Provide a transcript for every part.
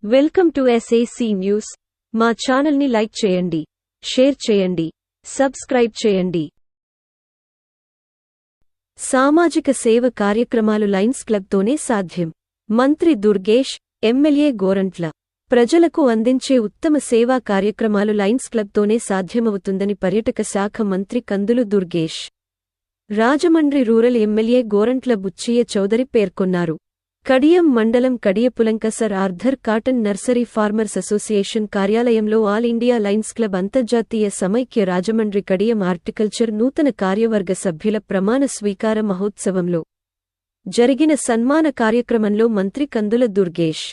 Welcome to SAC news. మా ఛానల్ని like చేయండి, షేర్ చేయండి, సబ్స్క్రైబ్ చేయండి. సామాజిక సేవ కార్యక్రమాలు లయన్స్ క్లబ్తోనే సాధ్యం. మంత్రి దుర్గేష్, ఎమ్మెల్యే గోరంట్ల. ప్రజలకు అందించే ఉత్తమ సేవా కార్యక్రమాలు లయన్స్ క్లబ్తోనే సాధ్యమవుతుందని పర్యాటక శాఖ మంత్రి కందులు దుర్గేష్, రాజమండ్రి రూరల్ ఎమ్మెల్యే గోరంట్ల బుచ్చయ్య చౌదరి పేర్కొన్నారు. కడియం మండలం Kadiyapulanka sir Arthur cotton nursery farmers association కార్యాలయంలో ఆల్ ఇండియా లయన్స్ క్లబ్ అంతర్జాతీయ సమైక్య రాజమండ్రి కడియం హార్టికల్చర్ నూతన కార్యవర్గ సభ్యుల ప్రమాణ స్వీకార మహోత్సవంలో జరిగిన సన్మాన కార్యక్రమంలో మంత్రి కందుల దుర్గేష్,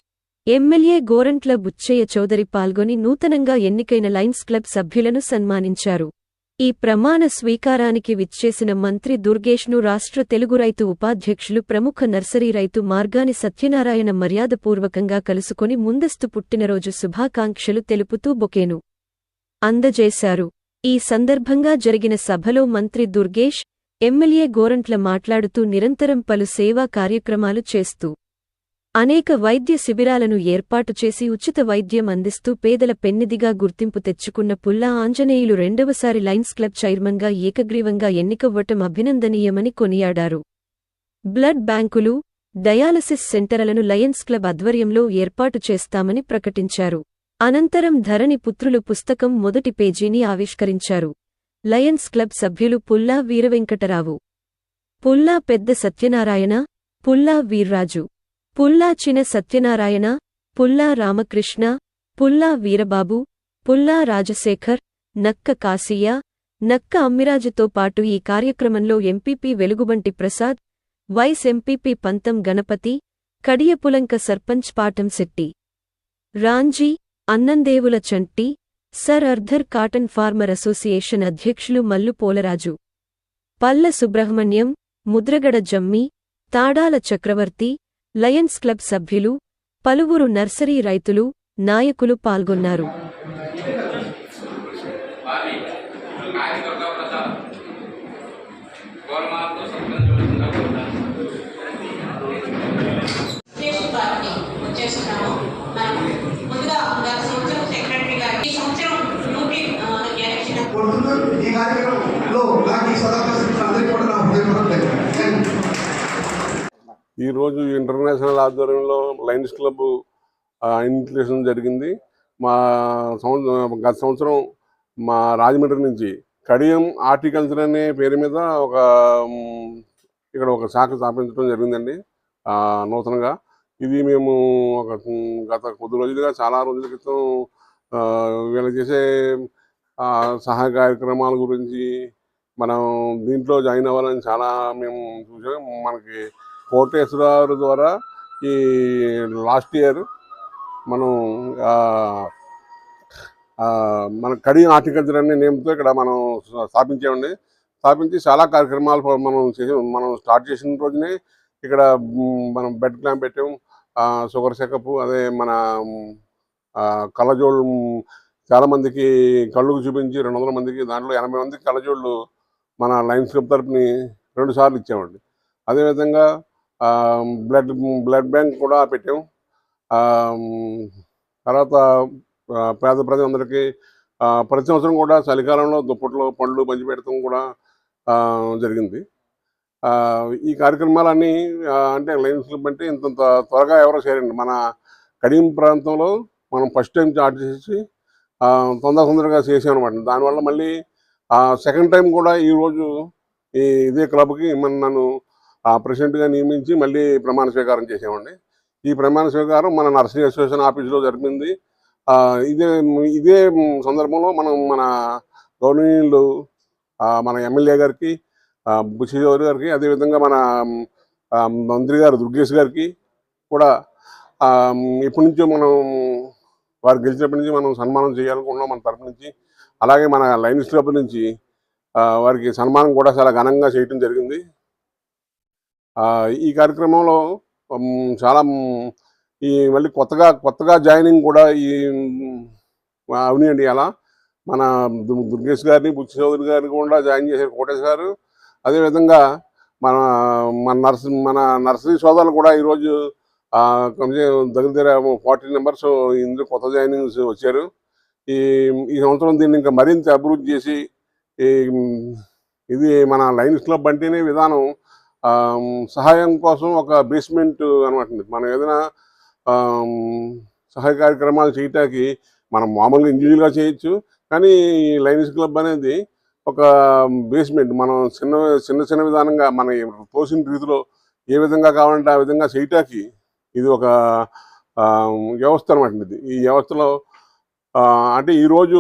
ఎమ్మెల్యే గోరంట్ల బుచ్చయ్య చౌదరి పాల్గొని నూతనంగా ఎన్నికైన లయన్స్ క్లబ్ సభ్యులను సన్మానించారు. ఈ ప్రమాణ స్వీకారానికి విచ్చేసిన మంత్రి దుర్గేష్ను రాష్ట్ర తెలుగు రైతు ఉపాధ్యక్షులు ప్రముఖ నర్సరీ రైతు మార్గాని సత్యనారాయణ మర్యాదపూర్వకంగా కలుసుకొని ముందస్తు పుట్టినరోజు శుభాకాంక్షలు తెలుపుతూ బొకేను అందజేశారు. ఈ సందర్భంగా జరిగిన సభలో మంత్రి దుర్గేష్, ఎమ్మెల్యే గోరంట్ల మాట్లాడుతూ నిరంతరం పలు సేవా కార్యక్రమాలు చేస్తూ అనేక వైద్య శిబిరాలను ఏర్పాటు చేసి ఉచిత వైద్యం అందిస్తూ పేదల పెన్నిదిగా గుర్తింపు తెచ్చుకున్న పుల్లా ఆంజనేయులు రెండవసారి లయన్స్ క్లబ్ చైర్మన్గా ఏకగ్రీవంగా ఎన్నికవ్వటం అభినందనీయమని కొనియాడారు. బ్లడ్ బ్యాంకులు, డయాలసిస్ సెంటర్లను లయన్స్ క్లబ్ ఆధ్వర్యంలో ఏర్పాటు చేస్తామని ప్రకటించారు. అనంతరం ధరణి పుత్రులు పుస్తకం మొదటి పేజీని ఆవిష్కరించారు. లయన్స్ క్లబ్ సభ్యులు పుల్లా వీరవెంకటరావు, పుల్లా పెద్ద సత్యనారాయణ, పుల్లా వీర్రాజు, పుల్లా చిన సత్యనారాయణ, పుల్లా రామకృష్ణ, పుల్లా వీరబాబు, పుల్లా రాజశేఖర్, నక్క కాశీయ, నక్క అమ్మిరాజుతో పాటు ఈ కార్యక్రమంలో MPP Velugubanti Prasad, vice MPP Pantham Ganapathi, Kadiyapulanka sarpanch Patam Shetty Ramji, Annandevula Chanti, sir Arthur Cotton farmer association అధ్యక్షులు మల్లు పోలరాజు, పల్ల సుబ్రహ్మణ్యం, ముద్రగడ జమ్మి, తాడాల చక్రవర్తి, లయన్స్ క్లబ్ సభ్యులు, పలువురు నర్సరీ రైతులు, నాయకులు పాల్గొన్నారు. ఈరోజు ఇంటర్నేషనల్ ఆధ్వర్యంలో లయన్స్ క్లబ్ ఇన్విటేషన్ జరిగింది. గత సంవత్సరం మా రాజమండ్రి నుంచి కడియం హార్టికల్చర్ అనే పేరు మీద ఇక్కడ ఒక శాఖ స్థాపించడం జరిగిందండి నూతనంగా. ఇది మేము గత కొద్ది రోజులుగా చాలా రోజుల క్రితం వీళ్ళు చేసే సహాయ కార్యక్రమాల గురించి మనం దీంట్లో జాయిన్ అవ్వాలని చాలా మేము చూసాం. మనకి కోటేశ్వర ద్వారా ఈ లాస్ట్ ఇయర్ మనం మన కడియం హార్టికల్చర్ అనే నేమ్తో ఇక్కడ మనం స్థాపించి చాలా కార్యక్రమాలు మనం స్టార్ట్ చేసిన రోజునే ఇక్కడ మనం బెడ్ క్యాంప్ పెట్టాం, షుగర్ చెకప్, అదే మన కళ్ళజోళ్ళు చాలామందికి కళ్ళుకు చూపించి 200 మందికి, దాంట్లో 80 మందికి కళ్ళజోళ్ళు మన లయన్స్ క్లబ్ తరపుని 2 సార్లు ఇచ్చామండి. అదేవిధంగా బ్లడ్ బ్యాంక్ కూడా పెట్టాం. తర్వాత పేద ప్రజలందరికీ ప్రతి సంవత్సరం కూడా చలికాలంలో దుప్పట్లో పండ్లు పంచిపెట్టడం కూడా జరిగింది. ఈ కార్యక్రమాలన్నీ అంటే లయన్స్ క్లబ్ అంటే ఇంత త్వరగా ఎవరో చేరండి. మన కడియం ప్రాంతంలో మనం ఫస్ట్ టైం స్టార్ట్ చేసి తొందరగా చేసామన్నమాట. దానివల్ల మళ్ళీ సెకండ్ టైం కూడా ఈరోజు ఇదే క్లబ్కి నన్ను ప్రెసిడెంట్గా నియమించి మళ్ళీ ప్రమాణ స్వీకారం చేసామండి. ఈ ప్రమాణ స్వీకారం మన నర్సరీ అసోసియేషన్ ఆఫీసులో జరిపింది. ఇదే సందర్భంలో మన గవర్నీయులు మన ఎమ్మెల్యే గారికి, బుచ్చయ్య గారికి, అదేవిధంగా మన మంత్రి గారు దుర్గేష్ గారికి కూడా ఇప్పటి నుంచో మనం వారు గెలిచినప్పటి నుంచి మనం సన్మానం చేయాలనుకుంటున్నాం మన తరపు నుంచి. అలాగే మన లయన్స్ క్లబ్ నుంచి వారికి సన్మానం కూడా చాలా ఘనంగా చేయటం జరిగింది. ఈ కార్యక్రమంలో చాలా మళ్ళీ కొత్తగా జాయినింగ్ కూడా అవునండి. అలా మన దుర్గేష్ గారిని, బుచ్చి చౌదరి గారిని కూడా జాయిన్ చేశారు కోటేష్ గారు. అదేవిధంగా మన నర్సరీ సోదరులు కూడా ఈరోజు కొంచెం దగ్గర దగ్గర 40 మెంబర్స్ ఇందులో కొత్త జాయినింగ్స్ వచ్చారు. ఈ ఈ సంవత్సరం దీన్ని ఇంకా మరింత అభివృద్ధి చేసి ఈ ఇది మన లయన్స్ క్లబ్ అంటేనే విధానం సహాయం కోసం ఒక బేస్మెంట్ అనమాట. మనం ఏదైనా సహాయ కార్యక్రమాలు చేయటానికి మనం మామూలుగా ఇండివిజువల్గా చేయొచ్చు, కానీ ఈ లయన్స్ క్లబ్ అనేది ఒక బేస్మెంట్. మనం చిన్న చిన్న చిన్న విధానంగా మన తోసిన రీతిలో ఏ విధంగా కావాలంటే ఆ విధంగా చేయటానికి ఇది ఒక వ్యవస్థ అనమాట. ఇది ఈ వ్యవస్థలో అంటే ఈరోజు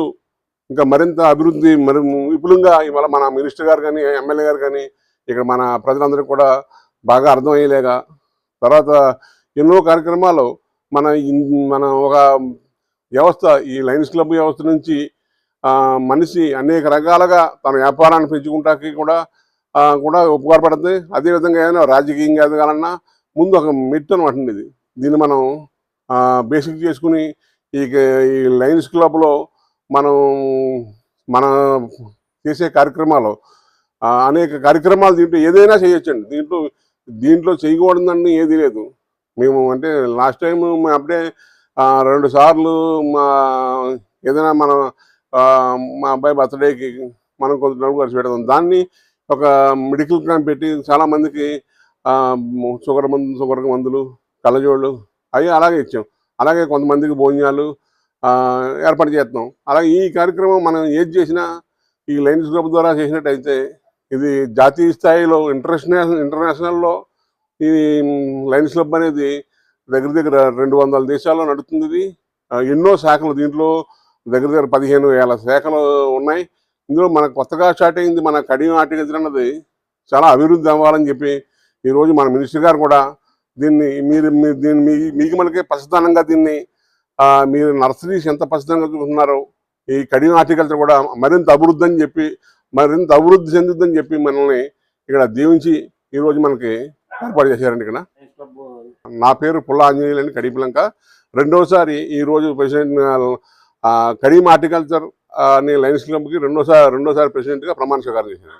ఇంకా మరింత అభివృద్ధి మరి విపులంగా ఇవాళ మన మినిస్టర్ గారు కానీ ఎమ్మెల్యే గారు కానీ ఇక్కడ మన ప్రజలందరికీ కూడా బాగా అర్థమయ్యేలాగా తర్వాత ఎన్నో కార్యక్రమాలు మన ఒక వ్యవస్థ ఈ లయన్స్ క్లబ్ వ్యవస్థ నుంచి మనిషి అనేక రకాలుగా తన వ్యాపారాన్ని పెంచుకుంటానికి కూడా ఉపకారపడుతుంది. అదేవిధంగా ఏదైనా రాజకీయంగా ఎదగాలన్నా ముందు ఒక మెట్టు అనమాట. ఇది దీన్ని మనం బేసిక్ చేసుకుని ఈ లయన్స్ క్లబ్లో మనం చేసే కార్యక్రమాలు అనేక కార్యక్రమాలు దీంట్లో ఏదైనా చేయొచ్చండి. దీంట్లో చేయకూడదని ఏది లేదు. మేము అంటే లాస్ట్ టైం అప్పుడే 2 సార్లు ఏదైనా మన అబ్బాయి బర్త్డేకి మనం కొంత డబ్బు ఖర్చు పెడతాం. దాన్ని ఒక మెడికల్ క్యాంప్ పెట్టి చాలామందికి షుగర్ మందులు, కళ్ళజోళ్ళు అవి అలాగే ఇచ్చాం. అలాగే కొంతమందికి భోజనాలు ఏర్పాటు చేస్తున్నాం. అలాగే ఈ కార్యక్రమం మనం ఏది చేసినా ఈ లయన్స్ క్లబ్ ద్వారా చేసినట్టయితే ఇది జాతీయ స్థాయిలో ఇంటర్నేషనల్లో ఈ లయన్స్ క్లబ్ అనేది దగ్గర దగ్గర 200 దేశాల్లో నడుస్తుంది. ఇది ఎన్నో శాఖలు, దీంట్లో దగ్గర దగ్గర 15,000 శాఖలు ఉన్నాయి. ఇందులో మనకు కొత్తగా స్టార్ట్ అయింది మన కడియం హార్టికల్చర్ అన్నది చాలా అభివృద్ధి అవ్వాలని చెప్పి ఈరోజు మన మినిస్టర్ గారు కూడా దీన్ని మీకు మనకి పచ్చదనంగా దీన్ని మీరు నర్సరీస్ ఎంత పచ్చదనంగా చూస్తున్నారో ఈ కడియం హార్టికల్చర్ కూడా మరింత అభివృద్ధి చెందుద్దని చెప్పి మనల్ని ఇక్కడ దీవించి ఈరోజు మనకి ఏర్పాటు చేశారండి. ఇక్కడ నా పేరు పుల్ల ఆంజనేయులు అండి, కడిపిలంక. రెండోసారి ఈరోజు ప్రెసిడెంట్ కడియం హార్టికల్చర్ అనే లయన్స్ క్లబ్కి రెండోసారి ప్రెసిడెంట్గా ప్రమాణ స్వీకారం చేశాను.